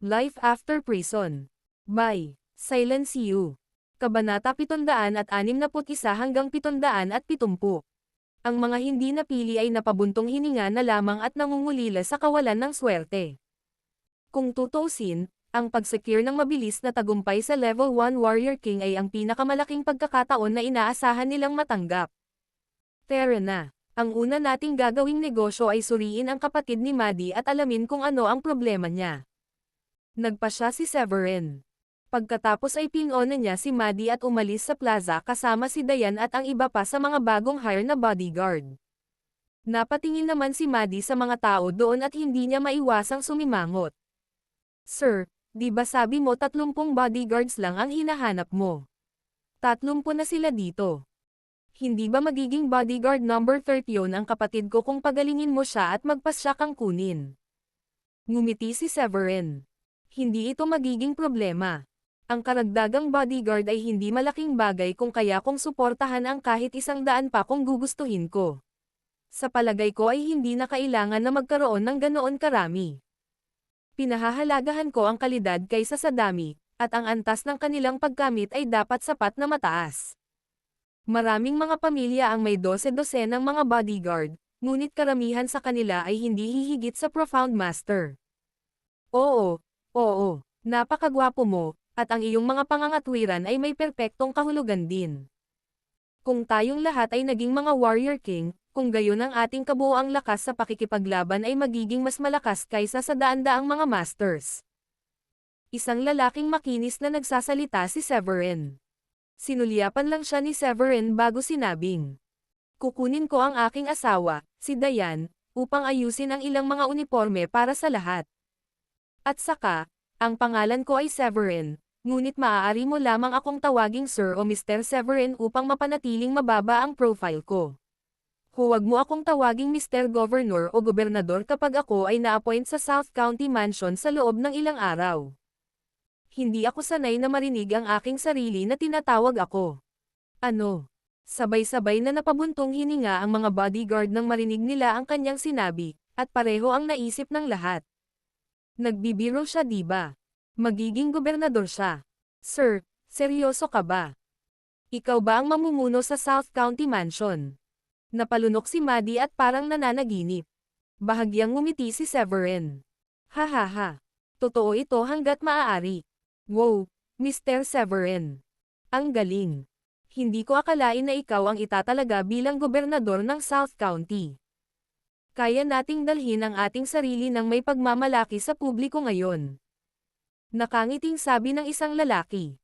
Life After Prison. By Silence You. Kabanata 761 hanggang 770. Ang mga hindi napili ay napabuntong hininga na lamang at nangungulila sa kawalan ng swerte. Kung tutuusin, ang pag-secure ng mabilis na tagumpay sa Level 1 Warrior King ay ang pinakamalaking pagkakataon na inaasahan nilang matanggap. Tara na. Ang una nating gagawing negosyo ay suriin ang kapatid ni Maddie at alamin kung ano ang problema niya. Nagpa siya si Severin. Pagkatapos ay pinona niya si Maddie at umalis sa plaza kasama si Dayan at ang iba pa sa mga bagong hire na bodyguard. Napatingin naman si Maddie sa mga tao doon at hindi niya maiwasang sumimangot. Sir, di ba sabi mo 30 bodyguards lang ang hinahanap mo? 30 na sila dito. Hindi ba magiging bodyguard number 30 yon ang kapatid ko kung pagalingin mo siya at magpasya kang kunin? Ngumiti si Severin. Hindi ito magiging problema. Ang karagdagang bodyguard ay hindi malaking bagay kung kaya kong suportahan ang kahit 100 pa kung gugustuhin ko. Sa palagay ko ay hindi na kailangan na magkaroon ng ganoon karami. Pinahahalagahan ko ang kalidad kaysa sa dami, at ang antas ng kanilang paggamit ay dapat sapat na mataas. Maraming mga pamilya ang may 12 ng mga bodyguard, ngunit karamihan sa kanila ay hindi hihigit sa Profound Master. Oo, napakagwapo mo, at ang iyong mga pangangatwiran ay may perpektong kahulugan din. Kung tayong lahat ay naging mga Warrior King, kung gayon ang ating kabuoang lakas sa pakikipaglaban ay magiging mas malakas kaysa sa daan-daang mga masters. Isang lalaking makinis na nagsasalita si Severin. Sinulyapan lang siya ni Severin bago sinabing, kukunin ko ang aking asawa, si Dayan, upang ayusin ang ilang mga uniforme para sa lahat. At saka, ang pangalan ko ay Severin, ngunit maaari mo lamang akong tawaging Sir o Mr. Severin upang mapanatiling mababa ang profile ko. Huwag mo akong tawaging Mr. Governor o Gobernador kapag ako ay na-appoint sa South County Mansion sa loob ng ilang araw. Hindi ako sanay na marinig ang aking sarili na tinatawag ako. Ano? Sabay-sabay na napabuntong hininga ang mga bodyguard nang marinig nila ang kanyang sinabi, at pareho ang naisip ng lahat. Nagbibiro siya diba? Magiging gobernador siya. Sir, seryoso ka ba? Ikaw ba ang mamumuno sa South County Mansion? Napalunok si Maddie at parang nananaginip. Bahagyang ngumiti si Severin. Hahaha. Totoo ito hanggat maaari. Wow, Mr. Severin. Ang galing. Hindi ko akalain na ikaw ang itatalaga bilang gobernador ng South County. Kaya nating dalhin ang ating sarili ng may pagmamalaki sa publiko ngayon. Nakangiting sabi ng isang lalaki.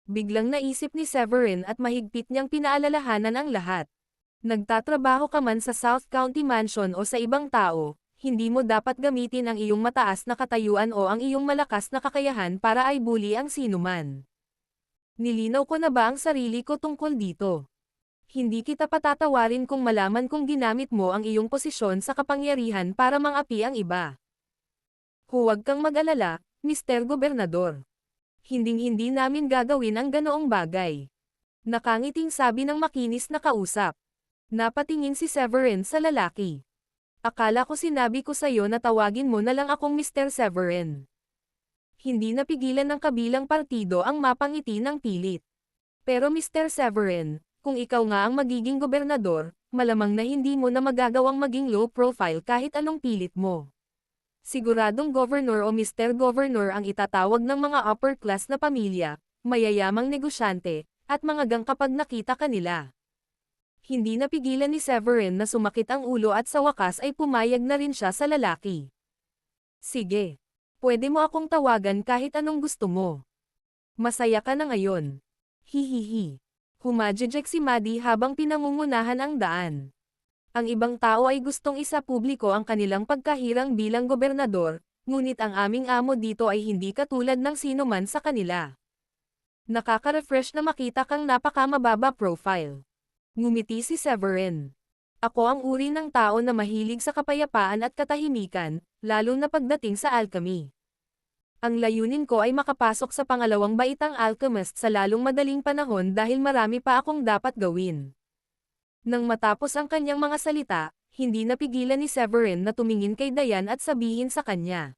Biglang naisip ni Severin at mahigpit niyang pinaalalahanan ang lahat. Nagtatrabaho ka man sa South County Mansion o sa ibang tao, hindi mo dapat gamitin ang iyong mataas na katayuan o ang iyong malakas na kakayahan para ay bully ang sinuman. Nilinaw ko na ba ang sarili ko tungkol dito? Hindi kita patatawarin kung malaman kung ginamit mo ang iyong posisyon sa kapangyarihan para mangapi ang iba. Huwag kang mag-alala, Mr. Gobernador. Hinding-hindi namin gagawin ang ganoong bagay. Nakangiting sabi ng makinis na kausap. Napatingin si Severin sa lalaki. Akala ko sinabi ko sa'yo na tawagin mo na lang akong Mr. Severin. Hindi napigilan ng kabilang partido ang mapangiti ng pilit. Pero Mr. Severin, kung ikaw nga ang magiging gobernador, malamang na hindi mo na magagawang maging low profile kahit anong pilit mo. Siguradong governor o Mr. Governor ang itatawag ng mga upper class na pamilya, mayayamang negosyante, at mga gang kapag nakita kanila. Hindi napigilan ni Severin na sumakit ang ulo at sa wakas ay pumayag na rin siya sa lalaki. Sige. Pwede mo akong tawagan kahit anong gusto mo. Masaya ka na ngayon. Hihihi. Humajejek si Maddie habang pinangungunahan ang daan. Ang ibang tao ay gustong isapubliko ang kanilang pagkahirang bilang gobernador, ngunit ang aming amo dito ay hindi katulad ng sino man sa kanila. Nakaka-refresh na makita kang napakamababa profile. Ngumiti si Severin. Ako ang uri ng tao na mahilig sa kapayapaan at katahimikan, lalo na pagdating sa alchemy. Ang layunin ko ay makapasok sa pangalawang baitang alchemist sa lalong madaling panahon dahil marami pa akong dapat gawin. Nang matapos ang kanyang mga salita, hindi napigilan ni Severin na tumingin kay Dayan at sabihin sa kanya.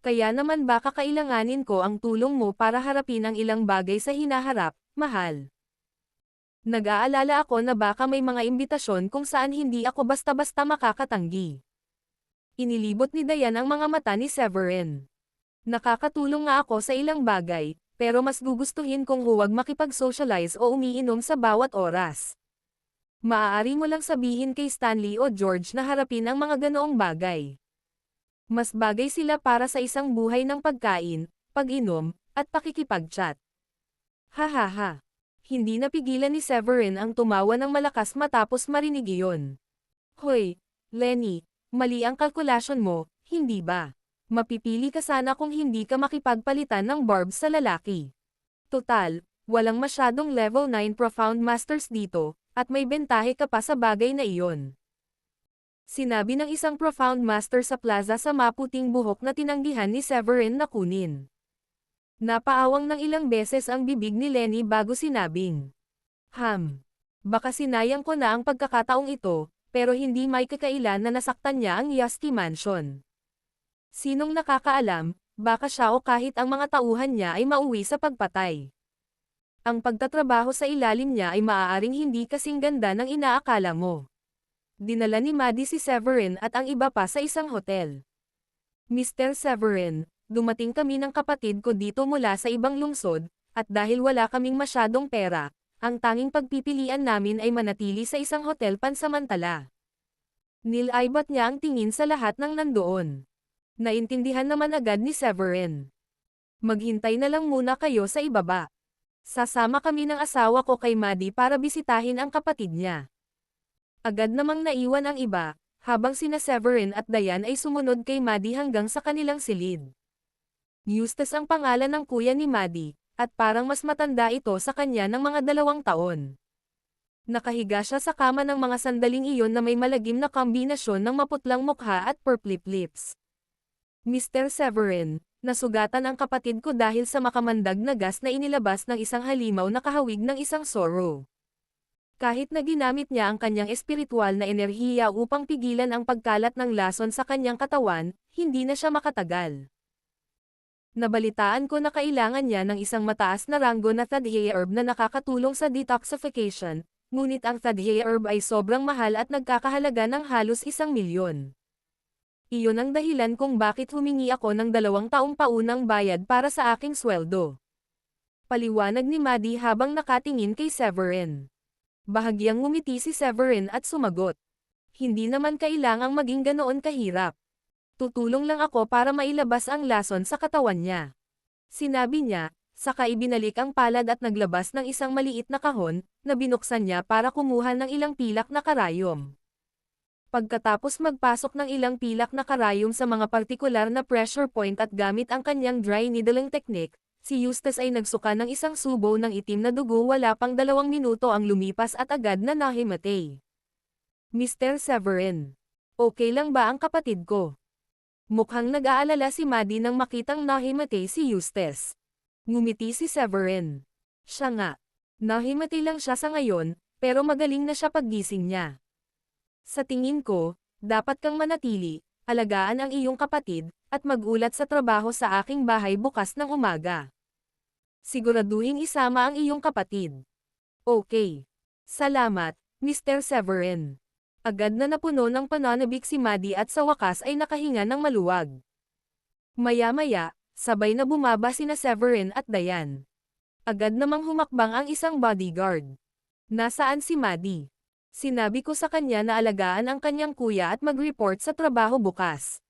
Kaya naman baka kailanganin ko ang tulong mo para harapin ang ilang bagay sa hinaharap, mahal. Nag-aalala ako na baka may mga imbitasyon kung saan hindi ako basta-basta makakatanggi. Inilibot ni Dayan ang mga mata ni Severin. Nakakatulong nga ako sa ilang bagay, pero mas gugustuhin kong huwag makipag-socialize o umiinom sa bawat oras. Maaari mo lang sabihin kay Stanley o George na harapin ang mga ganoong bagay. Mas bagay sila para sa isang buhay ng pagkain, pag-inom, at pakikipag-chat. Hahaha. Hindi napigilan ni Severin ang tumawa ng malakas matapos marinig iyon. Hoy, Lenny, mali ang kalkulasyon mo, hindi ba? Mapipili ka sana kung hindi ka makipagpalitan ng barbs sa lalaki. Total, walang masyadong level 9 Profound Masters dito, at may bentahe ka pa sa bagay na iyon. Sinabi ng isang Profound Master sa plaza sa maputing buhok na tinanggihan ni Severin na kunin. Napaawang ng ilang beses ang bibig ni Lenny bago sinabing, baka sinayang ko na ang pagkakataong ito, pero hindi may kakailan na nasaktan niya ang Yasti Mansion. Sinong nakakaalam, baka siya o kahit ang mga tauhan niya ay mauwi sa pagpatay. Ang pagtatrabaho sa ilalim niya ay maaaring hindi kasing ganda ng inaakala mo. Dinala ni Maddie si Severin at ang iba pa sa isang hotel. Mr. Severin, dumating kami ng kapatid ko dito mula sa ibang lungsod, at dahil wala kaming masyadong pera, ang tanging pagpipilian namin ay manatili sa isang hotel pansamantala. Nilaibat niya ang tingin sa lahat ng nandoon. Naintindihan naman agad ni Severin. Maghintay na lang muna kayo sa ibaba. Sasama kami ng asawa ko kay Maddie para bisitahin ang kapatid niya. Agad namang naiwan ang iba, habang sina Severin at Dayan ay sumunod kay Maddie hanggang sa kanilang silid. Eustace ang pangalan ng kuya ni Maddie, at parang mas matanda ito sa kanya ng mga 2 taon. Nakahiga siya sa kama ng mga sandaling iyon na may malagim na kombinasyon ng maputlang mukha at purple lips. Mr. Severin, nasugatan ang kapatid ko dahil sa makamandag na gas na inilabas ng isang halimaw na kahawig ng isang sorrow. Kahit na ginamit niya ang kanyang espiritual na enerhiya upang pigilan ang pagkalat ng lason sa kanyang katawan, hindi na siya makatagal. Nabalitaan ko na kailangan niya ng isang mataas na ranggo na Thaddeus herb na nakakatulong sa detoxification, ngunit ang Thaddeus herb ay sobrang mahal at nagkakahalaga ng halos 1,000,000. Iyon ang dahilan kung bakit humingi ako ng 2 taong paunang bayad para sa aking sweldo. Paliwanag ni Maddie habang nakatingin kay Severin. Bahagyang ngumiti si Severin at sumagot. Hindi naman kailangang maging ganoon kahirap. Tutulong lang ako para mailabas ang lason sa katawan niya. Sinabi niya, saka ibinalik ang palad at naglabas ng isang maliit na kahon, na binuksan niya para kumuha ng ilang pilak na karayom. Pagkatapos magpasok ng ilang pilak na karayom sa mga partikular na pressure point at gamit ang kanyang dry needling technique, si Eustace ay nagsuka ng isang subo ng itim na dugo. Wala pang 2 minuto ang lumipas at agad na nahimatay. Mr. Severin, okay lang ba ang kapatid ko? Mukhang nag-aalala si Maddie nang makitang nahimatay si Eustace. Ngumiti si Severin. Siya nga. Nahimatay lang siya sa ngayon, pero magaling na siya paggising niya. Sa tingin ko, dapat kang manatili, alagaan ang iyong kapatid, at magulat sa trabaho sa aking bahay bukas ng umaga. Siguraduhin isama ang iyong kapatid. Okay. Salamat, Mr. Severin. Agad na napuno ng pananabik si Maddie at sa wakas ay nakahinga ng maluwag. Maya-maya, sabay na bumaba sina Severin at Dayan. Agad namang humakbang ang isang bodyguard. Nasaan si Maddie? Sinabi ko sa kanya na alagaan ang kanyang kuya at mag-report sa trabaho bukas.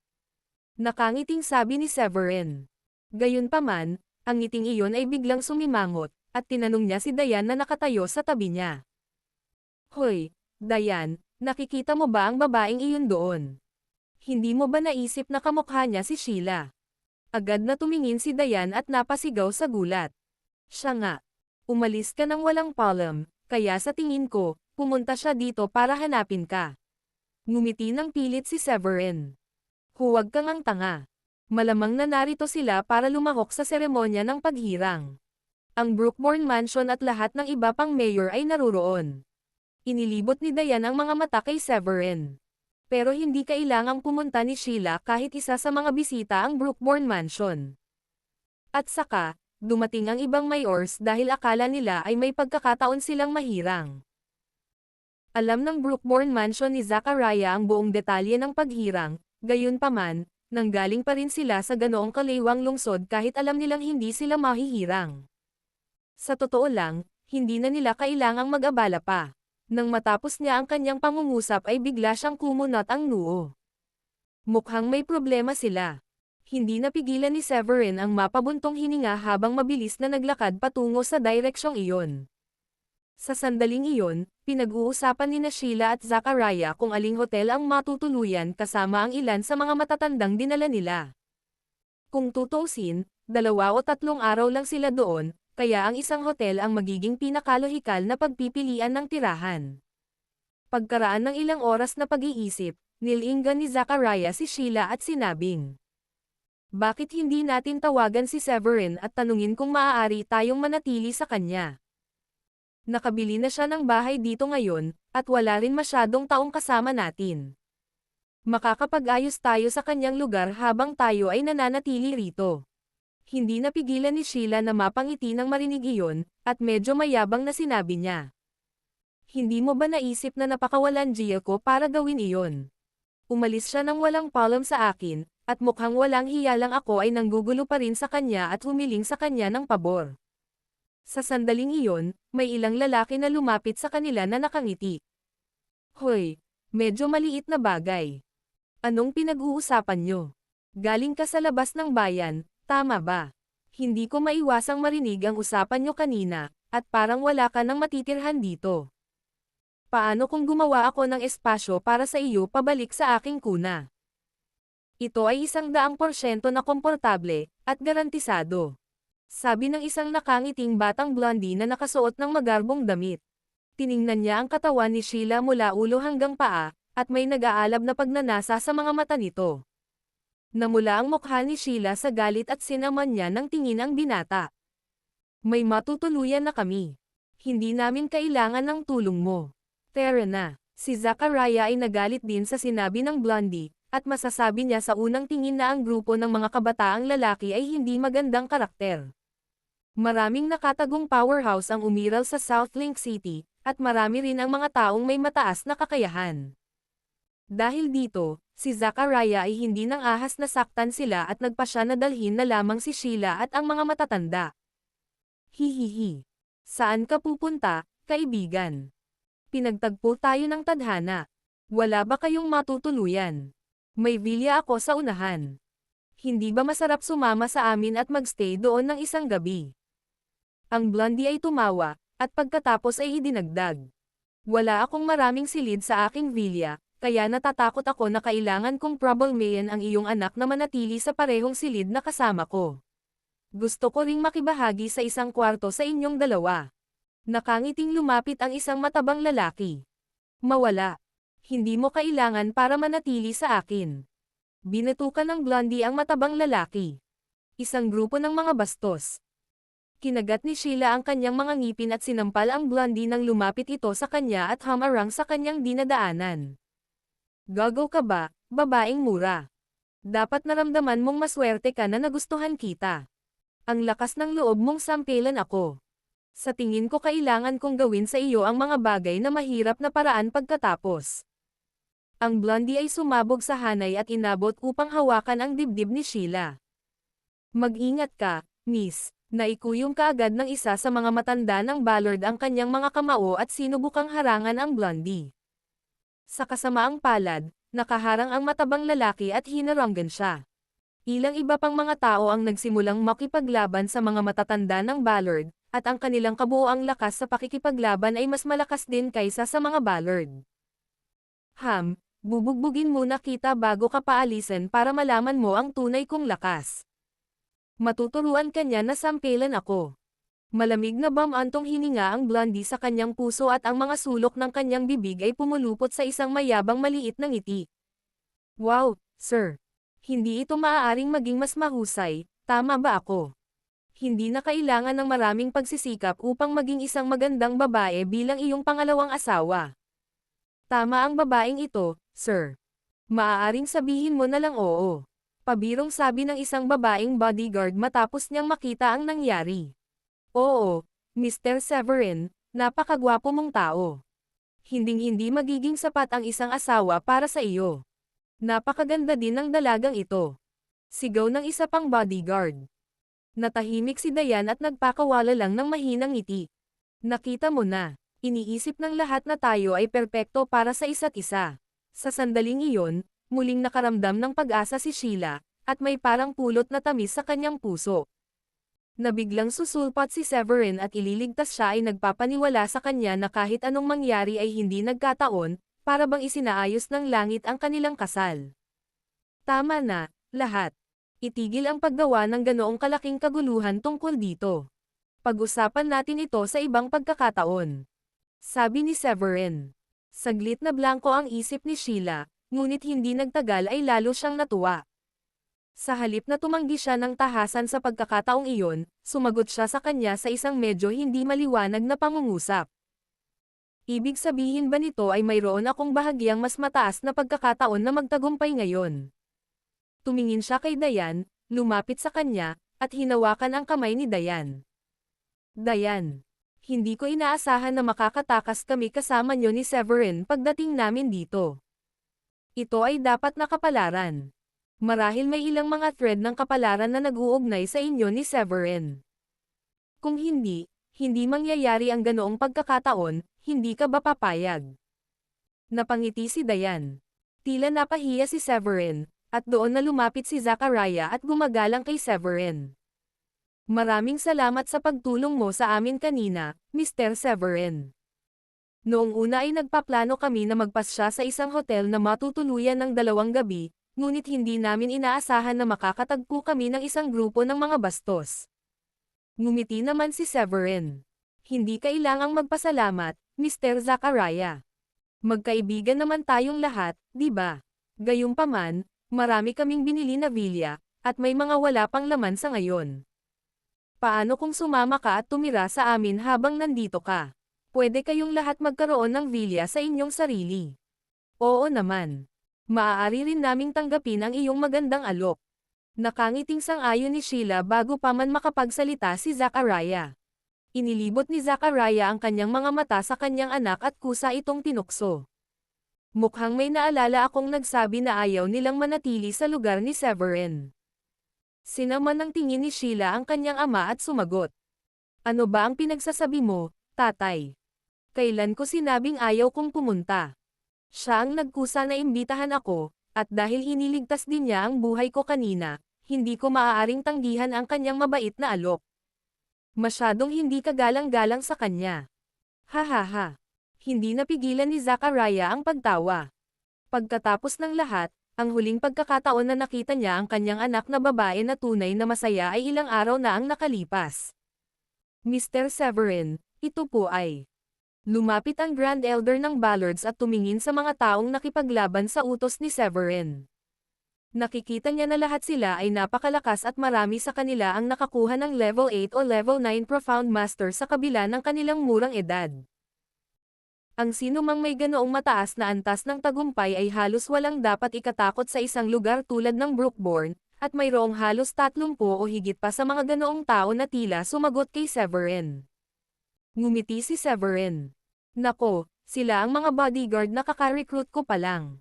Nakangiting sabi ni Severin. Gayunpaman, ang ngiting iyon ay biglang sumimangot, at tinanong niya si Dayan na nakatayo sa tabi niya. Hoy, Dayan, nakikita mo ba ang babaeng iyon doon? Hindi mo ba naisip na kamukha niya si Sheila? Agad na tumingin si Dayan at napasigaw sa gulat. Siya nga. Umalis ka nang walang paalam, kaya sa tingin ko, pumunta siya dito para hanapin ka. Ngumiti ng pilit si Severin. Huwag kang ang tanga. Malamang na narito sila para lumahok sa seremonya ng paghirang. Ang Brookbourne Mansion at lahat ng iba pang mayor ay naruroon. Inilibot ni Dayan ang mga mata kay Severin. Pero hindi kailangang pumunta ni Sheila kahit isa sa mga bisita ang Brookbourne Mansion. At saka, dumating ang ibang mayors dahil akala nila ay may pagkakataon silang mahirang. Alam ng Brookbourne Mansion ni Zachariah ang buong detalye ng paghirang, gayunpaman, nanggaling pa rin sila sa ganoong kaliwang lungsod kahit alam nilang hindi sila mahihirang. Sa totoo lang, hindi na nila kailangang mag-abala pa. Nang matapos niya ang kanyang pangungusap ay bigla siyang kumunot ang noo. Mukhang may problema sila. Hindi napigilan ni Severin ang mapabuntong hininga habang mabilis na naglakad patungo sa direksyong iyon. Sa sandaling iyon, pinag-uusapan ni Sheila at Zachariah kung aling hotel ang matutuluyan kasama ang ilan sa mga matatandang dinala nila. Kung tutuusin, 2 o 3 araw lang sila doon, kaya ang isang hotel ang magiging pinakalohikal na pagpipilian ng tirahan. Pagkaraan ng ilang oras na pag-iisip, nilinggan ni Zachariah si Sheila at sinabing, "Bakit hindi natin tawagan si Severin at tanungin kung maaari tayong manatili sa kanya? Nakabili na siya ng bahay dito ngayon, at wala rin masyadong taong kasama natin. Makakapag-ayos tayo sa kanyang lugar habang tayo ay nananatili rito." Hindi napigilan ni Sheila na mapangiti nang marinig iyon, at medyo mayabang na sinabi niya. "Hindi mo ba naisip na napakawalan Gia ko para gawin iyon? Umalis siya nang walang paalam sa akin, at mukhang walang hiya lang ako ay nanggugulo pa rin sa kanya at humiling sa kanya ng pabor." Sa sandaling iyon, may ilang lalaki na lumapit sa kanila na nakangiti. "Hoy, medyo maliit na bagay. Anong pinag-uusapan nyo? Galing ka sa labas ng bayan, tama ba? Hindi ko maiwasang marinig ang usapan nyo kanina, at parang wala ka nang matitirhan dito. Paano kung gumawa ako ng espasyo para sa iyo pabalik sa aking kuna? Ito ay 100% na komportable, at garantisado," sabi ng isang nakangiting batang blondie na nakasuot ng magarbong damit. Tiningnan niya ang katawan ni Sheila mula ulo hanggang paa, at may nag-aalab na pagnanasa sa mga mata nito. Namula ang mukha ni Sheila sa galit at sinaman niya ng tingin ang binata. "May matutuluyan na kami. Hindi namin kailangan ng tulong mo. Tara na." Si Zachariah ay nagalit din sa sinabi ng blondie, at masasabi niya sa unang tingin na ang grupo ng mga kabataang lalaki ay hindi magandang karakter. Maraming nakatagong powerhouse ang umiral sa South Link City, at marami rin ang mga taong may mataas na kakayahan. Dahil dito, si Zachariah ay hindi nang ahas na saktan sila at nagpasya na dalhin na lamang si Sheila at ang mga matatanda. "Hihihi. Saan ka pupunta, kaibigan? Pinagtagpo tayo ng tadhana. Wala ba kayong matutuluyan? May vilya ako sa unahan. Hindi ba masarap sumama sa amin at magstay doon ng isang gabi?" Ang blondie ay tumawa, at pagkatapos ay idinagdag. "Wala akong maraming silid sa aking vilya, kaya natatakot ako na kailangan kong problemayan ang iyong anak na manatili sa parehong silid na kasama ko. Gusto ko ring makibahagi sa isang kwarto sa inyong dalawa." Nakangiting lumapit ang isang matabang lalaki. "Mawala. Hindi mo kailangan para manatili sa akin." Binatukan ng blondie ang matabang lalaki. "Isang grupo ng mga bastos." Kinagat ni Sheila ang kanyang mga ngipin at sinampal ang blondie nang lumapit ito sa kanya at hamarang sa kanyang dinadaanan. "Gago ka ba, babaeng mura? Dapat naramdaman mong maswerte ka na nagustuhan kita. Ang lakas ng loob mong sampelan ako. Sa tingin ko kailangan kong gawin sa iyo ang mga bagay na mahirap na paraan pagkatapos." Ang blondie ay sumabog sa hanay at inabot upang hawakan ang dibdib ni Sheila. "Mag-ingat ka, miss." Naikuyong kaagad ng isa sa mga matanda ng Ballard ang kanyang mga kamao at sinubukang harangan ang blondie. Sa kasamaang palad, nakaharang ang matabang lalaki at hinaranggan siya. Ilang iba pang mga tao ang nagsimulang makipaglaban sa mga matatanda ng Ballard, at ang kanilang kabuoang lakas sa pakikipaglaban ay mas malakas din kaysa sa mga Ballard. Bubugbugin muna kita bago ka paalisin para malaman mo ang tunay kong lakas. Matuturuan ka niya na sampelan ako." Malamig na bamantong hininga ang blondie sa kanyang puso at ang mga sulok ng kanyang bibig ay pumulupot sa isang mayabang maliit na ngiti. "Wow, sir. Hindi ito maaaring maging mas mahusay, tama ba ako? Hindi na kailangan ng maraming pagsisikap upang maging isang magandang babae bilang iyong pangalawang asawa. Tama ang babaeng ito, sir. Maaaring sabihin mo na lang oo. Pabirong sabi ng isang babaeng bodyguard matapos niyang makita ang nangyari. Oo, Mr. Severin, napakagwapo mong tao. Hinding-hindi magiging sapat ang isang asawa para sa iyo. Napakaganda din ng dalagang ito. Sigaw ng isa pang bodyguard. Natahimik si Dayan at nagpakawala lang ng mahinang ngiti. Nakita mo na, iniisip ng lahat na tayo ay perpekto para sa isa't isa. Sa sandaling iyon, muling nakaramdam ng pag-asa si Sheila, at may parang pulot na tamis sa kanyang puso. Nabiglang susulpat si Severin at ililigtas siya ay nagpapaniwala sa kanya na kahit anong mangyari ay hindi nagkataon, para bang isinaayos ng langit ang kanilang kasal. Tama na, lahat. Itigil ang paggawa ng ganoong kalaking kaguluhan tungkol dito. Pag-usapan natin ito sa ibang pagkakataon. Sabi ni Severin. Saglit na blanko ang isip ni Sheila, ngunit hindi nagtagal ay lalo siyang natuwa. Sa halip na tumanggi siya ng tahasan sa pagkakataong iyon, sumagot siya sa kanya sa isang medyo hindi maliwanag na pangungusap. Ibig sabihin ba nito ay mayroon akong bahagyang mas mataas na pagkakataon na magtagumpay ngayon? Tumingin siya kay Dayan, lumapit sa kanya, at hinawakan ang kamay ni Dayan. Dayan. Hindi ko inaasahan na makakatakas kami kasama nyo ni Severin pagdating namin dito. Ito ay dapat na kapalaran. Marahil may ilang mga thread ng kapalaran na nag-uugnay sa inyo ni Severin. Kung hindi mangyayari ang ganoong pagkakataon, hindi ka ba papayag? Napangiti si Dayan. Tila napahiya si Severin, at doon na lumapit si Zachariah at gumagalang kay Severin. Maraming salamat sa pagtulong mo sa amin kanina, Mr. Severin. Noong una ay nagpaplano kami na magpasya sa isang hotel na matutuluyan ng 2 gabi, ngunit hindi namin inaasahan na makakatagpo kami ng isang grupo ng mga bastos. Ngumiti naman si Severin. Hindi kailangang magpasalamat, Mr. Zachariah. Magkaibigan naman tayong lahat, di ba? Gayunpaman, marami kaming binili na villa, at may mga wala pang laman sa ngayon. Paano kung sumama ka at tumira sa amin habang nandito ka? Pwede kayong lahat magkaroon ng villa sa inyong sarili. Oo naman. Maaari rin naming tanggapin ang iyong magandang alok. Nakangiting sang-ayon ni Sheila bago pa man makapagsalita si Zachariah. Inilibot ni Zachariah ang kanyang mga mata sa kanyang anak at kusa itong tinukso. Mukhang may naalala akong nagsabi na ayaw nilang manatili sa lugar ni Severin. Sinaman ng tingin ni Sheila ang kanyang ama at sumagot. Ano ba ang pinagsasabi mo, tatay? Kailan ko sinabing ayaw kong pumunta? Siya ang nagkusa na imbitahan ako, at dahil hiniligtas din niya ang buhay ko kanina, hindi ko maaaring tanggihan ang kanyang mabait na alok. Masyadong hindi kagalang-galang sa kanya. Hahaha. Hindi napigilan ni Zachariah ang pagtawa. Pagkatapos ng lahat, ang huling pagkakataon na nakita niya ang kanyang anak na babae na tunay na masaya ay ilang araw na ang nakalipas. Mr. Severin, ito po ay. Lumapit ang Grand Elder ng Ballards at tumingin sa mga taong nakipaglaban sa utos ni Severin. Nakikita niya na lahat sila ay napakalakas at marami sa kanila ang nakakuha ng level 8 o level 9 Profound Master sa kabila ng kanilang murang edad. Ang sino mang may ganoong mataas na antas ng tagumpay ay halos walang dapat ikatakot sa isang lugar tulad ng Brookborn, at mayroong halos 30 o higit pa sa mga ganoong tao na tila sumagot kay Severin. Ngumiti si Severin. Nako, sila ang mga bodyguard na kaka-recruit ko pa lang.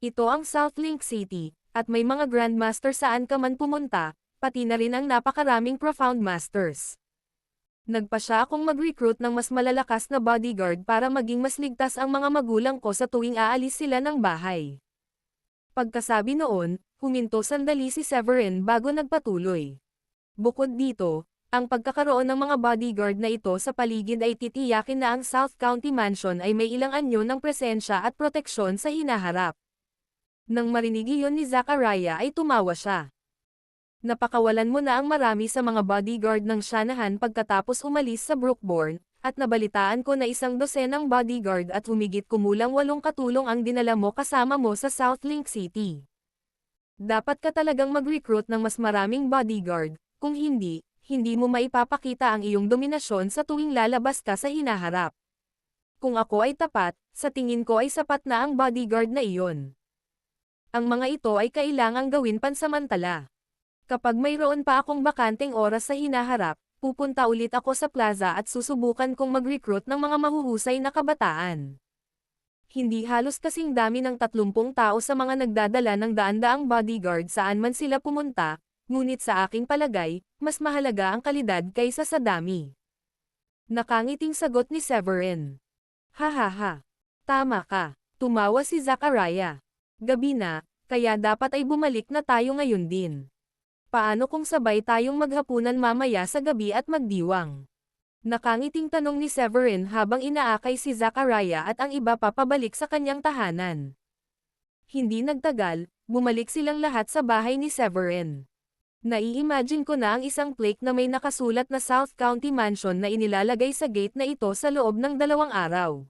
Ito ang South Link City, at may mga Grandmaster saan ka man pumunta, pati na rin ang napakaraming Profound Masters. Nagpa siya akong mag-recruit ng mas malalakas na bodyguard para maging mas ligtas ang mga magulang ko sa tuwing aalis sila ng bahay. Pagkasabi noon, huminto sandali si Severin bago nagpatuloy. Bukod dito, ang pagkakaroon ng mga bodyguard na ito sa paligid ay titiyakin na ang South County Mansion ay may ilang anyo ng presensya at proteksyon sa hinaharap. Nang marinig iyon ni Zachariah ay tumawa siya. Napakawalan mo na ang marami sa mga bodyguard ng Shanahan pagkatapos umalis sa Brookborn, at nabalitaan ko na 100 bodyguard at humigit kumulang 8 katulong ang dinala mo kasama mo sa South Link City. Dapat ka talagang mag-recruit ng mas maraming bodyguard, kung hindi mo maipapakita ang iyong dominasyon sa tuwing lalabas ka sa hinaharap. Kung ako ay tapat, sa tingin ko ay sapat na ang bodyguard na iyon. Ang mga ito ay kailangang gawin pansamantala. Kapag mayroon pa akong bakanteng oras sa hinaharap, pupunta ulit ako sa plaza at susubukan kong mag-recruit ng mga mahuhusay na kabataan. Hindi halos kasing dami ng 30 tao sa mga nagdadala ng daan-daang bodyguard saan man sila pumunta, ngunit sa aking palagay, mas mahalaga ang kalidad kaysa sa dami. Nakangiting sagot ni Severin. Hahaha. Tama ka. Tumawa si Zachariah. Gabi na, kaya dapat ay bumalik na tayo ngayon din. Paano kung sabay tayong maghapunan mamaya sa gabi at magdiwang? Nakangiting tanong ni Severin habang inaakay si Zachariah at ang iba pa pabalik sa kanyang tahanan. Hindi nagtagal, bumalik silang lahat sa bahay ni Severin. Nai-imagine ko na ang isang plaque na may nakasulat na South County Mansion na inilalagay sa gate na ito sa loob ng 2 araw.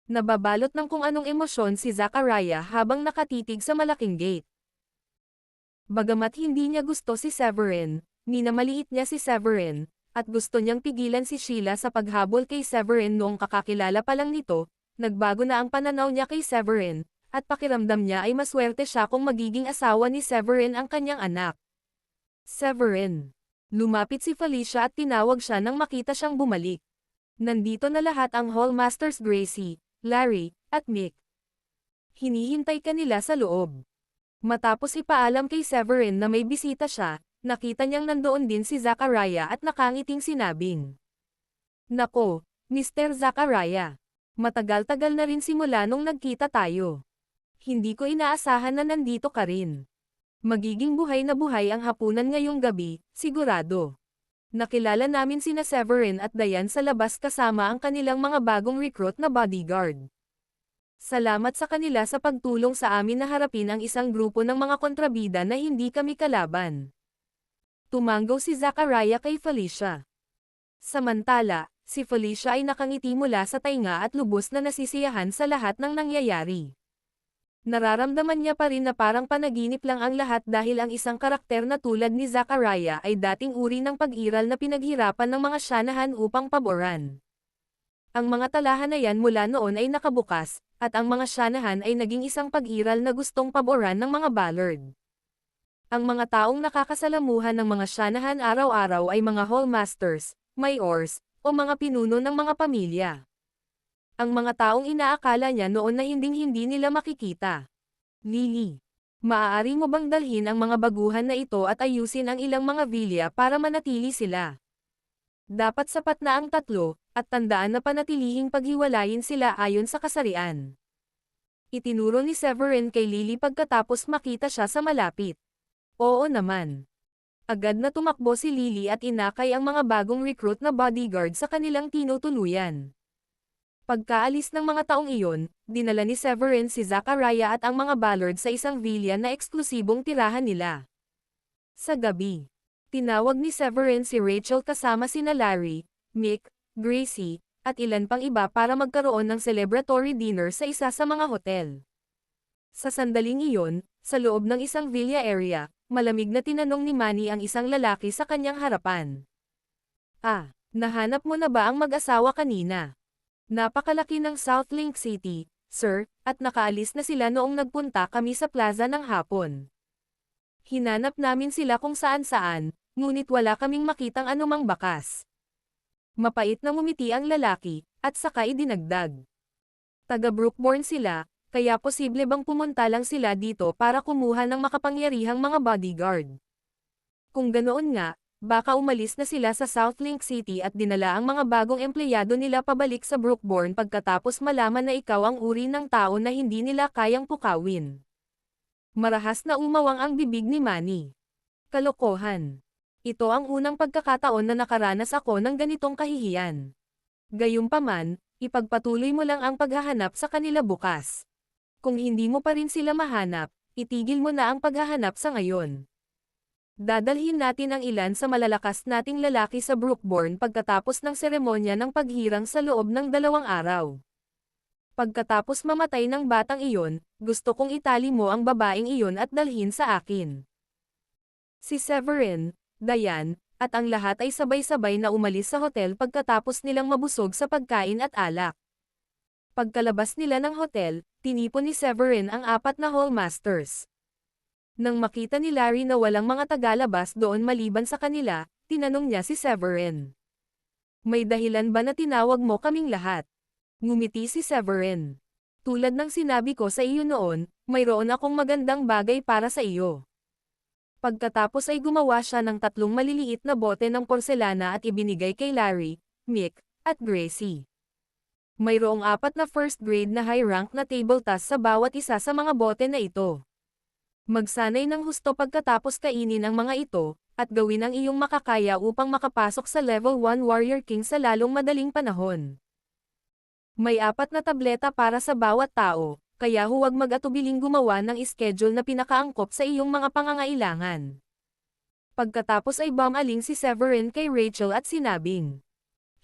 Nababalot ng kung anong emosyon si Zachariah habang nakatitig sa malaking gate. Bagamat hindi niya gusto si Severin, minamaliit niya si Severin, at gusto niyang pigilan si Sheila sa paghabol kay Severin noong kakakilala pa lang nito, nagbago na ang pananaw niya kay Severin, at pakiramdam niya ay maswerte siya kung magiging asawa ni Severin ang kanyang anak. Severin. Lumapit si Felicia at tinawag siya nang makita siyang bumalik. Nandito na lahat ang Hallmasters Gracie, Larry, at Mick. Hinihintay ka nila sa loob. Matapos ipaalam kay Severin na may bisita siya, nakita niyang nandoon din si Zachariah at nakangiting sinabing. Nako, Mr. Zachariah. Matagal-tagal na rin simula nung nagkita tayo. Hindi ko inaasahan na nandito ka rin. Magiging buhay na buhay ang hapunan ngayong gabi, sigurado. Nakilala namin sina Severin at Diane sa labas kasama ang kanilang mga bagong recruit na bodyguard. Salamat sa kanila sa pagtulong sa amin na harapin ang isang grupo ng mga kontrabida na hindi kami kalaban. Tumanggaw si Zachariah kay Felicia. Samantala, si Felicia ay nakangiti mula sa tainga at lubos na nasisiyahan sa lahat ng nangyayari. Nararamdaman niya pa rin na parang panaginip lang ang lahat dahil ang isang karakter na tulad ni Zachariah ay dating uri ng pag-iral na pinaghirapan ng mga Shanahan upang paboran. Ang mga talahanayan mula noon ay nakabukas, at ang mga Shanahan ay naging isang pag-iral na gustong paboran ng mga Ballard. Ang mga taong nakakasalamuhan ng mga Shanahan araw-araw ay mga Hallmasters, mayors, o mga pinuno ng mga pamilya. Ang mga taong inaakala niya noon na hinding-hindi nila makikita. Lily, maaari mo bang dalhin ang mga baguhan na ito at ayusin ang ilang mga villa para manatili sila? Dapat sapat na ang 3, at tandaan na panatilihing paghiwalayin sila ayon sa kasarian. Itinuro ni Severin kay Lily pagkatapos makita siya sa malapit. Oo naman. Agad na tumakbo si Lily at inakay ang mga bagong recruit na bodyguard sa kanilang tinutuluyan. Pagkaalis ng mga taong iyon, dinala ni Severin si Zachariah at ang mga Ballard sa isang villa na eksklusibong tirahan nila. Sa gabi, tinawag ni Severin si Rachel kasama sina Larry, Mick, Gracie, at ilan pang iba para magkaroon ng celebratory dinner sa isa sa mga hotel. Sa sandaling iyon, sa loob ng isang villa area, malamig na tinanong ni Manny ang isang lalaki sa kanyang harapan. Ah, nahanap mo na ba ang mag-asawa kanina? Napakalaki ng South Link City, sir, at nakaalis na sila noong nagpunta kami sa plaza ng hapon. Hinanap namin sila kung saan-saan, ngunit wala kaming makitang anumang bakas. Mapait na ngumiti ang lalaki, at saka idinagdag. Taga Brookborn sila, kaya posible bang pumunta lang sila dito para kumuha ng makapangyarihang mga bodyguard? Kung ganoon nga, baka umalis na sila sa South Link City at dinala ang mga bagong empleyado nila pabalik sa Brookborn pagkatapos malaman na ikaw ang uri ng tao na hindi nila kayang pukawin. Marahas na umawang ang bibig ni Manny. Kalokohan. Ito ang unang pagkakataon na nakaranas ako ng ganitong kahihiyan. Gayunpaman, ipagpatuloy mo lang ang paghahanap sa kanila bukas. Kung hindi mo pa rin sila mahanap, itigil mo na ang paghahanap sa ngayon. Dadalhin natin ang ilan sa malalakas nating lalaki sa Brookborn pagkatapos ng seremonya ng paghirang sa loob ng 2 araw. Pagkatapos mamatay ng batang iyon, gusto kong itali mo ang babaeng iyon at dalhin sa akin. Si Severin, Diane, at ang lahat ay sabay-sabay na umalis sa hotel pagkatapos nilang mabusog sa pagkain at alak. Pagkalabas nila ng hotel, tinipon ni Severin ang 4 na Hall Masters. Nang makita ni Larry na walang mga tagalabas doon maliban sa kanila, tinanong niya si Severin. May dahilan ba na tinawag mo kaming lahat? Ngumiti si Severin. Tulad ng sinabi ko sa iyo noon, mayroon akong magandang bagay para sa iyo. Pagkatapos ay gumawa siya ng 3 maliliit na bote ng porselana at ibinigay kay Larry, Mick, at Gracie. Mayroong 4 na first grade na high rank na table task sa bawat isa sa mga bote na ito. Magsanay ng husto pagkatapos kainin ang mga ito, at gawin ang iyong makakaya upang makapasok sa level 1 Warrior King sa lalong madaling panahon. May 4 na tableta para sa bawat tao, kaya huwag mag-atubiling gumawa ng schedule na pinakaangkop sa iyong mga pangangailangan. Pagkatapos ay bumaling si Severin kay Rachel at sinabing,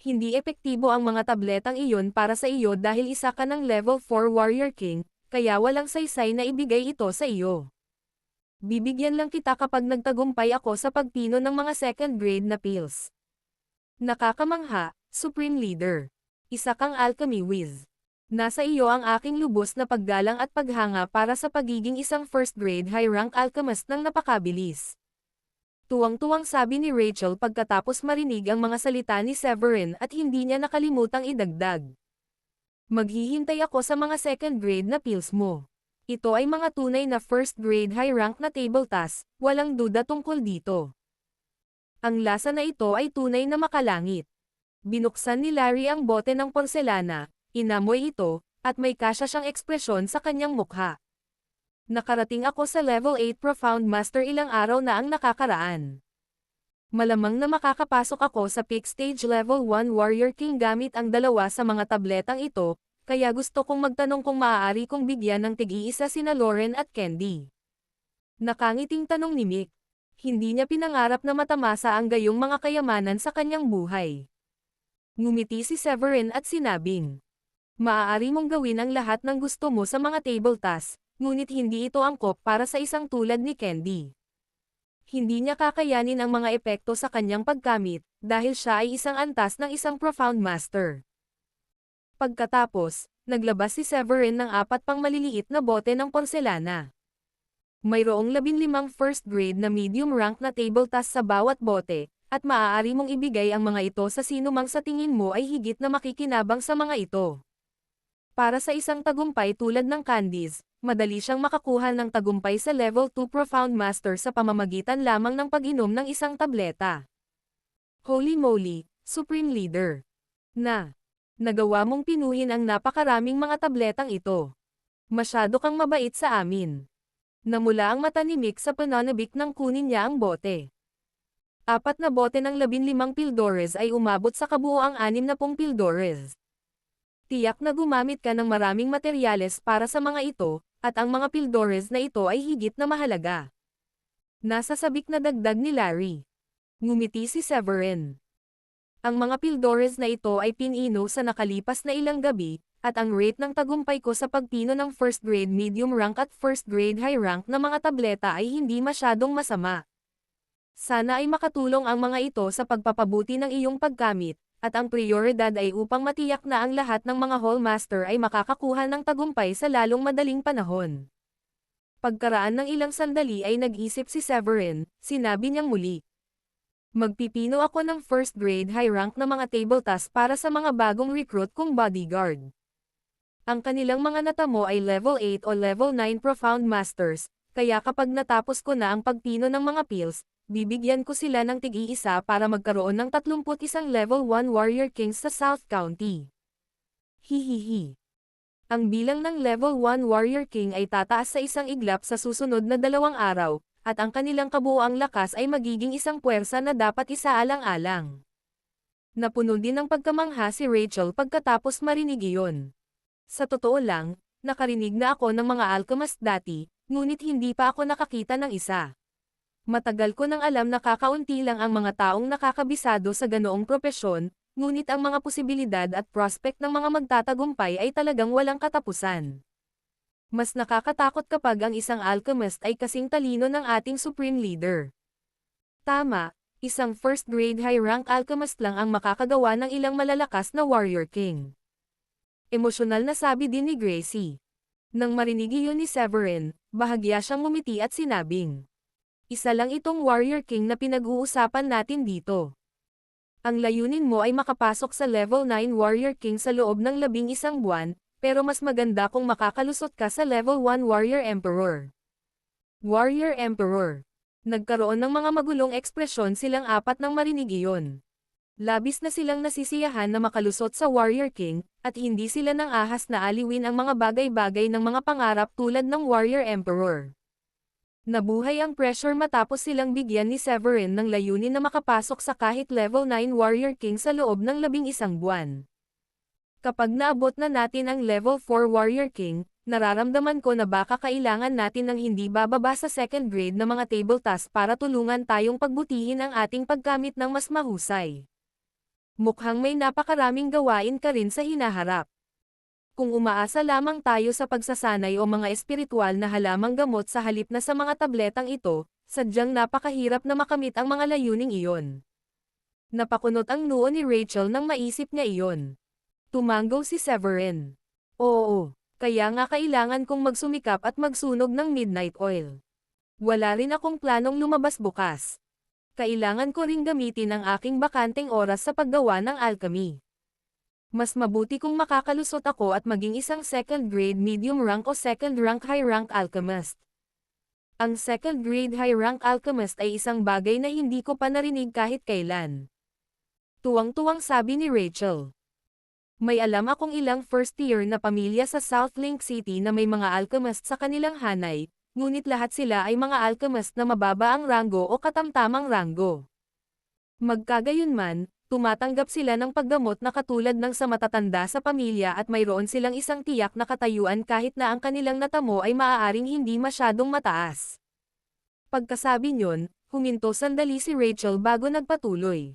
hindi epektibo ang mga tabletang iyon para sa iyo dahil isa ka ng level 4 Warrior King, kaya walang saysay na ibigay ito sa iyo. Bibigyan lang kita kapag nagtagumpay ako sa pagpino ng mga second grade na pills. Nakakamangha, Supreme Leader. Isa kang alchemy whiz. Nasa iyo ang aking lubos na paggalang at paghanga para sa pagiging isang first grade high rank alchemist ng napakabilis. Tuwang-tuwang sabi ni Rachel pagkatapos marinig ang mga salita ni Severin at hindi niya nakalimutang idagdag. Maghihintay ako sa mga second grade na pills mo. Ito ay mga tunay na first grade high rank na table task, walang duda tungkol dito. Ang lasa na ito ay tunay na makalangit. Binuksan ni Larry ang bote ng porselana, inamoy ito, at may kasya siyang ekspresyon sa kanyang mukha. Nakarating ako sa level 8 Profound Master ilang araw na ang nakakaraan. Malamang na makakapasok ako sa peak stage level 1 Warrior King gamit ang 2 sa mga tabletang ito, kaya gusto kong magtanong kung maaari kong bigyan ng tig-iisa sina Lauren at Candy. Nakangiting tanong ni Mick. Hindi niya pinangarap na matamasa ang gayong mga kayamanan sa kanyang buhay. Ngumiti si Severin at sinabing, maaari mong gawin ang lahat ng gusto mo sa mga table tasks, ngunit hindi ito angkop para sa isang tulad ni Candy. Hindi niya kakayanin ang mga epekto sa kanyang pagkamit, dahil siya ay isang antas ng isang Profound Master. Pagkatapos, naglabas si Severin ng 4 pang maliliit na bote ng porselana. Mayroong 15 first grade na medium rank na table task sa bawat bote, at maaari mong ibigay ang mga ito sa sino mang sa tingin mo ay higit na makikinabang sa mga ito. Para sa isang tagumpay tulad ng Candies, madali siyang makakuha ng tagumpay sa level 2 Profound Master sa pamamagitan lamang ng pag-inom ng isang tableta. Holy moly, Supreme Leader! Nagawa mong pinuhin ang napakaraming mga tabletang ito. Masyado kang mabait sa amin. Namula ang mata ni Mick sa pananabik nang kunin niya ang bote. 4 na bote ng 15 pildores ay umabot sa kabuoang 60 pildores. Tiyak na gumamit ka ng maraming materyales para sa mga ito, at ang mga pildores na ito ay higit na mahalaga. Nasa sabik na dagdag ni Larry. Ngumiti si Severin. Ang mga pildores na ito ay pinino sa nakalipas na ilang gabi, at ang rate ng tagumpay ko sa pagpino ng first grade medium rank at first grade high rank na mga tableta ay hindi masyadong masama. Sana ay makatulong ang mga ito sa pagpapabuti ng iyong paggamit, at ang prioridad ay upang matiyak na ang lahat ng mga Hall Master ay makakakuha ng tagumpay sa lalong madaling panahon. Pagkaraan ng ilang sandali ay nag-isip si Severin, sinabi niyang muli. Magpipino ako ng first grade high rank na mga table task para sa mga bagong recruit kong bodyguard. Ang kanilang mga natamo ay level 8 o level 9 Profound Masters, kaya kapag natapos ko na ang pagpino ng mga pills, bibigyan ko sila ng tig-iisa para magkaroon ng 31 level 1 Warrior Kings sa South County. Hihihi. Ang bilang ng level 1 Warrior King ay tataas sa isang iglap sa susunod na 2 araw, at ang kanilang kabuoang lakas ay magiging isang puwersa na dapat isaalang-alang. Napuno din ng pagkamangha si Rachel pagkatapos marinig iyon. Sa totoo lang, nakarinig na ako ng mga alchemist dati, ngunit hindi pa ako nakakita ng isa. Matagal ko nang alam na kakaunti lang ang mga taong nakakabisado sa ganoong propesyon, ngunit ang mga posibilidad at prospect ng mga magtatagumpay ay talagang walang katapusan. Mas nakakatakot kapag ang isang alchemist ay kasing talino ng ating Supreme Leader. Tama, isang first grade high rank alchemist lang ang makakagawa ng ilang malalakas na Warrior King. Emosyonal na sabi din ni Gracie. Nang marinig iyon ni Severin, bahagya siyang ngumiti at sinabing, "Isa lang itong Warrior King na pinag-uusapan natin dito. Ang layunin mo ay makapasok sa level 9 Warrior King sa loob ng 11 buwan, pero mas maganda kung makakalusot ka sa level 1 Warrior Emperor." Warrior Emperor. Nagkaroon ng mga magulong ekspresyon silang apat nang marinig iyon. Labis na silang nasisiyahan na makalusot sa Warrior King, at hindi sila nang ahas na aliwin ang mga bagay-bagay ng mga pangarap tulad ng Warrior Emperor. Nabuhay ang pressure matapos silang bigyan ni Severin ng layunin na makapasok sa kahit level 9 Warrior King sa loob ng 11 buwan. Kapag naabot na natin ang level 4 Warrior King, nararamdaman ko na baka kailangan natin ng hindi bababa sa second grade na mga table task para tulungan tayong pagbutihin ang ating paggamit ng mas mahusay. Mukhang may napakaraming gawain ka rin sa hinaharap. Kung umaasa lamang tayo sa pagsasanay o mga espiritual na halamang gamot sa halip na sa mga tabletang ito, sadyang napakahirap na makamit ang mga layuning iyon. Napakunot ang noo ni Rachel nang maisip niya iyon. Tumanggaw si Severin. Oo. Kaya nga kailangan kong magsumikap at magsunog ng midnight oil. Wala rin akong planong lumabas bukas. Kailangan ko ring gamitin ang aking bakanteng oras sa paggawa ng alchemy. Mas mabuti kung makakalusot ako at maging isang second grade medium rank o second rank high rank alchemist. Ang second grade high rank alchemist ay isang bagay na hindi ko pa narinig kahit kailan. Tuwang-tuwang sabi ni Rachel. May alam akong ilang first year na pamilya sa South Link City na may mga alchemist sa kanilang hanay, ngunit lahat sila ay mga alchemist na mababa ang ranggo o katamtamang ranggo. Magkagayunman, tumatanggap sila ng paggamot na katulad ng sa matatanda sa pamilya at mayroon silang isang tiyak na katayuan kahit na ang kanilang natamo ay maaaring hindi masyadong mataas. Pagkasabi niyon, huminto sandali si Rachel bago nagpatuloy.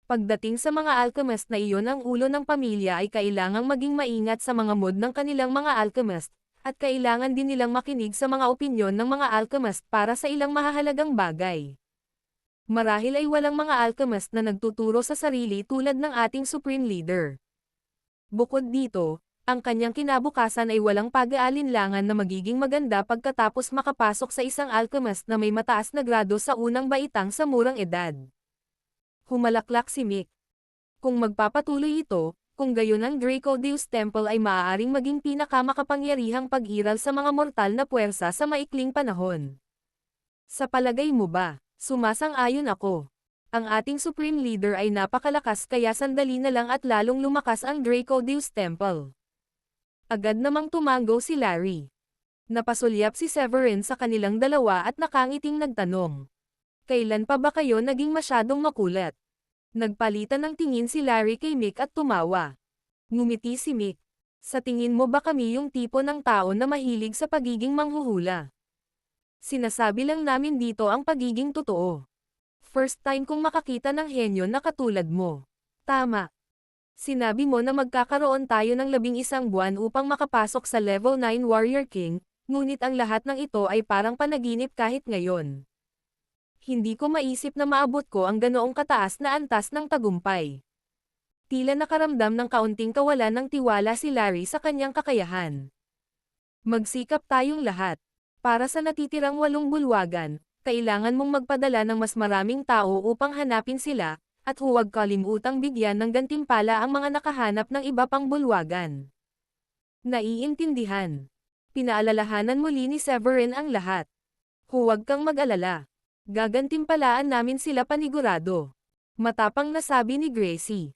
Pagdating sa mga alchemist na iyon, ang ulo ng pamilya ay kailangang maging maingat sa mga mood ng kanilang mga alchemist, at kailangan din nilang makinig sa mga opinyon ng mga alchemist para sa ilang mahahalagang bagay. Marahil ay walang mga alchemist na nagtuturo sa sarili tulad ng ating Supreme Leader. Bukod dito, ang kanyang kinabukasan ay walang pag-aalinlangan na magiging maganda pagkatapos makapasok sa isang alchemist na may mataas na grado sa unang baitang sa murang edad. Humalaklak si Mick. Kung magpapatuloy ito, kung gayon ang Draco Deus Temple ay maaaring maging pinakamakapangyarihang pag-iral sa mga mortal na puwersa sa maikling panahon. Sa palagay mo ba? Sumasang-ayon ako. Ang ating Supreme Leader ay napakalakas kaya sandali na lang at lalong lumakas ang Draco Deus Temple. Agad namang tumanggo si Larry. Napasulyap si Severin sa kanilang dalawa at nakangiting nagtanong. Kailan pa ba kayo naging masyadong makulat? Nagpalitan ng tingin si Larry kay Mick at tumawa. Ngumiti si Mick. Sa tingin mo ba kami yung tipo ng tao na mahilig sa pagiging manghuhula? Sinasabi lang namin dito ang pagiging totoo. First time kong makakita ng henyo na katulad mo. Tama. Sinabi mo na magkakaroon tayo ng 11 buwan upang makapasok sa level 9 Warrior King, ngunit ang lahat ng ito ay parang panaginip kahit ngayon. Hindi ko maisip na maabot ko ang ganoong kataas na antas ng tagumpay. Tila nakaramdam ng kaunting kawalan ng tiwala si Larry sa kanyang kakayahan. Magsikap tayong lahat. Para sa natitirang 8 bulwagan, kailangan mong magpadala ng mas maraming tao upang hanapin sila, at huwag kalimutang bigyan ng gantimpala ang mga nakahanap ng iba pang bulwagan. Naiintindihan. Pinaalalahanan muli ni Severin ang lahat. Huwag kang mag-alala. Gagantimpalaan namin sila panigurado. Matapang na sabi ni Gracie.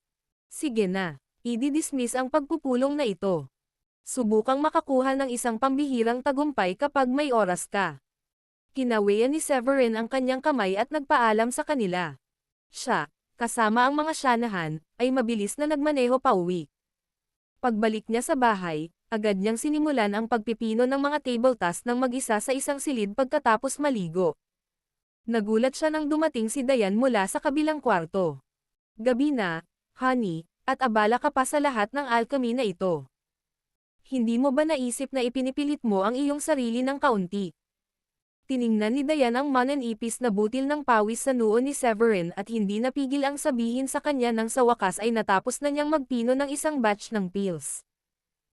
Sige na, i-dismiss ang pagpupulong na ito. Subukang makakuha ng isang pambihirang tagumpay kapag may oras ka. Kinawian ni Severin ang kanyang kamay at nagpaalam sa kanila. Siya, kasama ang mga Shanahan, ay mabilis na nagmaneho pauwi. Pagbalik niya sa bahay, agad niyang sinimulan ang pagpipino ng mga table task ng mag-isa sa isang silid pagkatapos maligo. Nagulat siya nang dumating si Diane mula sa kabilang kwarto. Gabi na, honey, at abala ka pa sa lahat ng alchemy na ito. Hindi mo ba naisip na ipinipilit mo ang iyong sarili ng kaunti? Tiningnan ni Diane ang mananipis na butil ng pawis sa noo ni Severin at hindi napigil ang sabihin sa kanya nang sa wakas ay natapos na niyang magpino ng isang batch ng pills.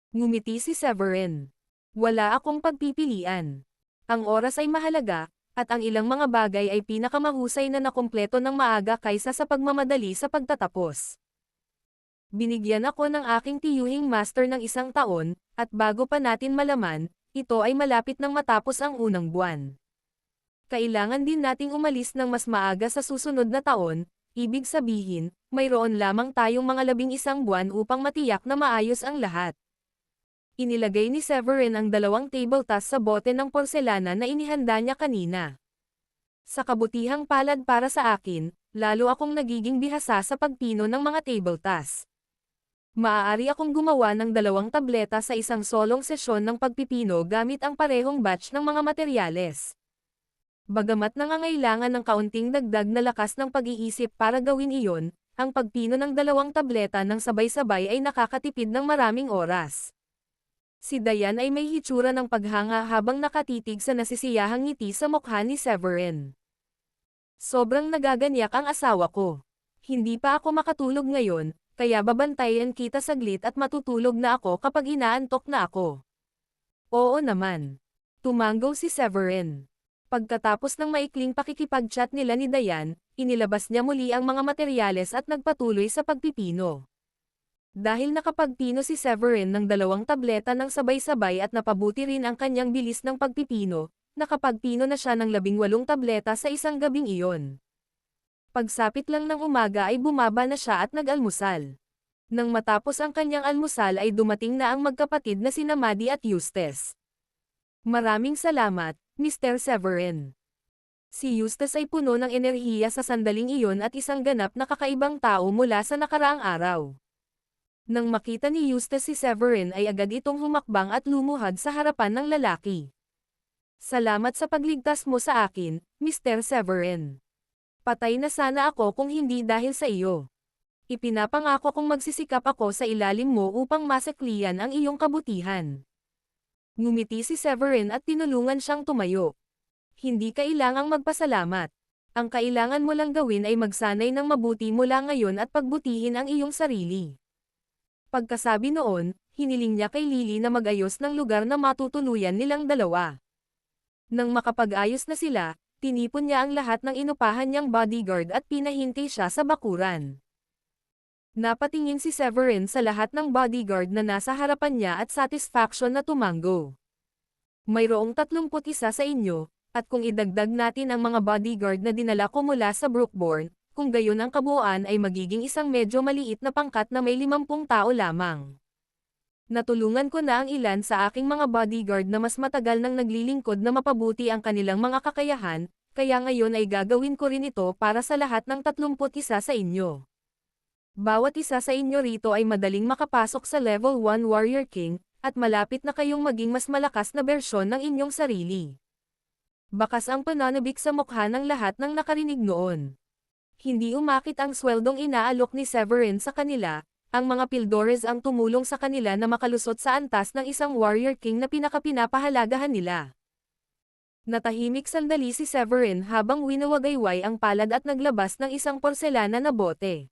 Ngumiti si Severin. Wala akong pagpipilian. Ang oras ay mahalaga, at ang ilang mga bagay ay pinakamahusay na nakumpleto ng maaga kaysa sa pagmamadali sa pagtatapos. Binigyan ako ng aking tiyuhing master ng 1 taon, at bago pa natin malaman, ito ay malapit nang matapos ang unang buwan. Kailangan din nating umalis ng mas maaga sa susunod na taon, ibig sabihin, mayroon lamang tayong mga 11 buwan upang matiyak na maayos ang lahat. Inilagay ni Severin ang 2 tabletas sa bote ng porselana na inihanda niya kanina. Sa kabutihang palad para sa akin, lalo akong nagiging bihasa sa pagpino ng mga tabletas. Maaari akong gumawa ng 2 tableta sa isang solong sesyon ng pagpipino gamit ang parehong batch ng mga materyales. Bagamat nangangailangan ng kaunting dagdag na lakas ng pag-iisip para gawin iyon, ang pagpino ng 2 tableta ng sabay-sabay ay nakakatipid ng maraming oras. Si Diane ay may hitsura ng paghanga habang nakatitig sa nasisiyahang ngiti sa mukha ni Severin. Sobrang nagaganyak ang asawa ko. Hindi pa ako makatulog ngayon, kaya babantayan kita saglit at matutulog na ako kapag inaantok na ako. Oo naman. Tumanggo si Severin. Pagkatapos ng maikling pakikipag-chat nila ni Diane, inilabas niya muli ang mga materyales at nagpatuloy sa pagpipino. Dahil nakapagpino si Severin ng 2 tableta ng sabay-sabay at napabuti rin ang kanyang bilis ng pagpipino, nakapagpino na siya ng 18 tableta sa isang gabing iyon. Pagsapit lang ng umaga ay bumaba na siya at nag-almusal. Nang matapos ang kanyang almusal ay dumating na ang magkapatid na sina Maddie at Eustace. Maraming salamat, Mr. Severin. Si Eustace ay puno ng enerhiya sa sandaling iyon at isang ganap na kakaibang tao mula sa nakaraang araw. Nang makita ni Eustace si Severin ay agad itong humakbang at lumuhad sa harapan ng lalaki. Salamat sa pagligtas mo sa akin, Mr. Severin. Patay na sana ako kung hindi dahil sa iyo. Ipinapangako kong magsisikap ako sa ilalim mo upang masaklian ang iyong kabutihan. Ngumiti si Severin at tinulungan siyang tumayo. Hindi kailangang magpasalamat. Ang kailangan mo lang gawin ay magsanay ng mabuti mula ngayon at pagbutihin ang iyong sarili. Pagkasabi noon, hiniling niya kay Lily na mag-ayos ng lugar na matutuluyan nilang dalawa. Nang makapag-ayos na sila, tinipon niya ang lahat ng inupahan niyang bodyguard at pinahintay siya sa bakuran. Napatingin si Severin sa lahat ng bodyguard na nasa harapan niya at satisfaction na tumanggo. Mayroong 31 sa inyo, at kung idagdag natin ang mga bodyguard na dinala ko mula sa Brookbourne, kung gayon ang kabuuan ay magiging isang medyo maliit na pangkat na may 50 tao lamang. Natulungan ko na ang ilan sa aking mga bodyguard na mas matagal nang naglilingkod na mapabuti ang kanilang mga kakayahan, kaya ngayon ay gagawin ko rin ito para sa lahat ng 31 sa inyo. Bawat isa sa inyo rito ay madaling makapasok sa Level 1 Warrior King, at malapit na kayong maging mas malakas na bersyon ng inyong sarili. Bakas ang pananabik sa mukha ng lahat ng nakarinig noon. Hindi umakit ang sweldong inaalok ni Severin sa kanila. Ang mga Pildores ang tumulong sa kanila na makalusot sa antas ng isang Warrior King na pinakapinapahalagahan nila. Natahimik sandali si Severin habang winawagayway ang palad at naglabas ng isang porselana na bote.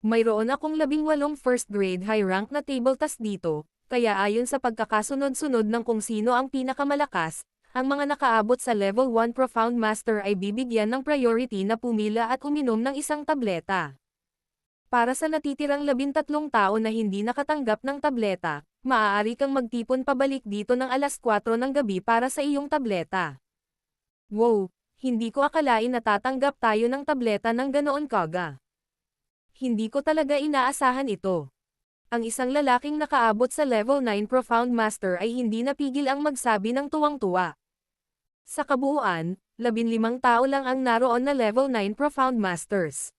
Mayroon akong 18 first grade high rank na tabletas dito, kaya ayon sa pagkakasunod-sunod ng kung sino ang pinakamalakas, ang mga nakaabot sa level 1 Profound Master ay bibigyan ng priority na pumila at uminom ng isang tableta. Para sa natitirang 13 tao na hindi nakatanggap ng tableta, maaari kang magtipon pabalik dito ng alas 4 ng gabi para sa iyong tableta. Wow, hindi ko akalain na tatanggap tayo ng tableta ng ganoon kaga. Hindi ko talaga inaasahan ito. Ang isang lalaking nakaabot sa level 9 Profound Master ay hindi napigil ang magsabi ng tuwang-tuwa. Sa kabuuan, 15 tao lang ang naroon na level 9 Profound Masters.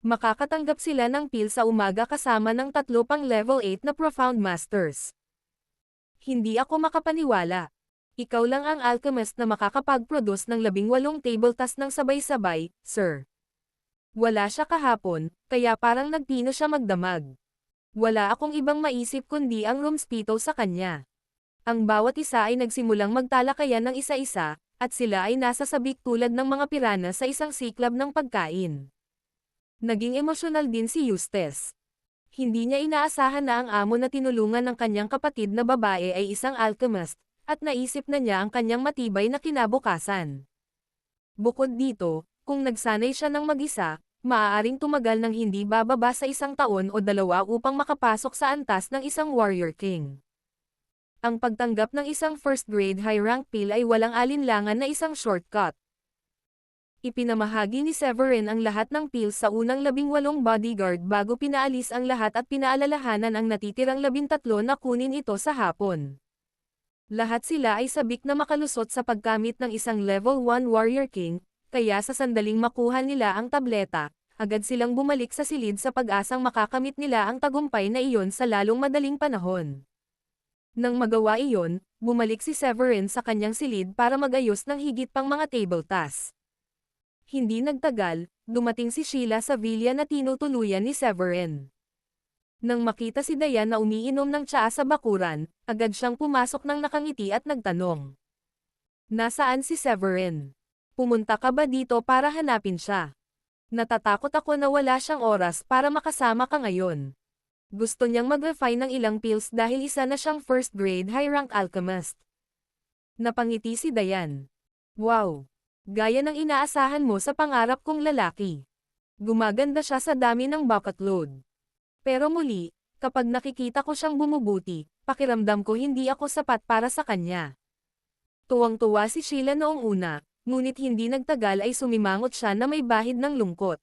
Makakatanggap sila ng pil sa umaga kasama ng 3 pang level 8 na Profound Masters. Hindi ako makapaniwala. Ikaw lang ang alchemist na makakapag-produce ng 18 tabletas ng sabay-sabay, sir. Wala siya kahapon, kaya parang nagpino siya magdamag. Wala akong ibang maisip kundi ang rumspito sa kanya. Ang bawat isa ay nagsimulang magtalakayan ng isa-isa, at sila ay nasa sabik tulad ng mga pirana sa isang siklab ng pagkain. Naging emosyonal din si Eustace. Hindi niya inaasahan na ang amo na tinulungan ng kanyang kapatid na babae ay isang alchemist, at naisip na niya ang kanyang matibay na kinabukasan. Bukod dito, kung nagsanay siya ng mag-isa, maaaring tumagal ng hindi bababa sa 1 taon o 2 upang makapasok sa antas ng isang warrior king. Ang pagtanggap ng isang first-grade high-rank pill ay walang alinlangan na isang shortcut. Ipinamahagi ni Severin ang lahat ng pills sa unang 18 bodyguard bago pinaalis ang lahat at pinaalalahanan ang natitirang 13 na kunin ito sa hapon. Lahat sila ay sabik na makalusot sa pagkamit ng isang level 1 warrior king, kaya sa sandaling makuha nila ang tableta, agad silang bumalik sa silid sa pag-asang makakamit nila ang tagumpay na iyon sa lalong madaling panahon. Nang magawa iyon, bumalik si Severin sa kanyang silid para magayos ng higit pang mga table tasks. Hindi nagtagal, dumating si Sheila sa villa na tinutuluyan ni Severin. Nang makita si Dayan na umiinom ng tsaa sa bakuran, agad siyang pumasok ng nakangiti at nagtanong. Nasaan si Severin? Pumunta ka ba dito para hanapin siya? Natatakot ako na wala siyang oras para makasama ka ngayon. Gusto niyang mag-refine ng ilang pills dahil isa na siyang first-grade high-rank alchemist. Napangiti si Dayan. Wow! Gaya ng inaasahan mo sa pangarap kong lalaki. Gumaganda siya sa dami ng bucket load. Pero muli, kapag nakikita ko siyang bumubuti, pakiramdam ko hindi ako sapat para sa kanya. Tuwang-tuwa si Sheila noong una, ngunit hindi nagtagal ay sumimangot siya na may bahid ng lungkot.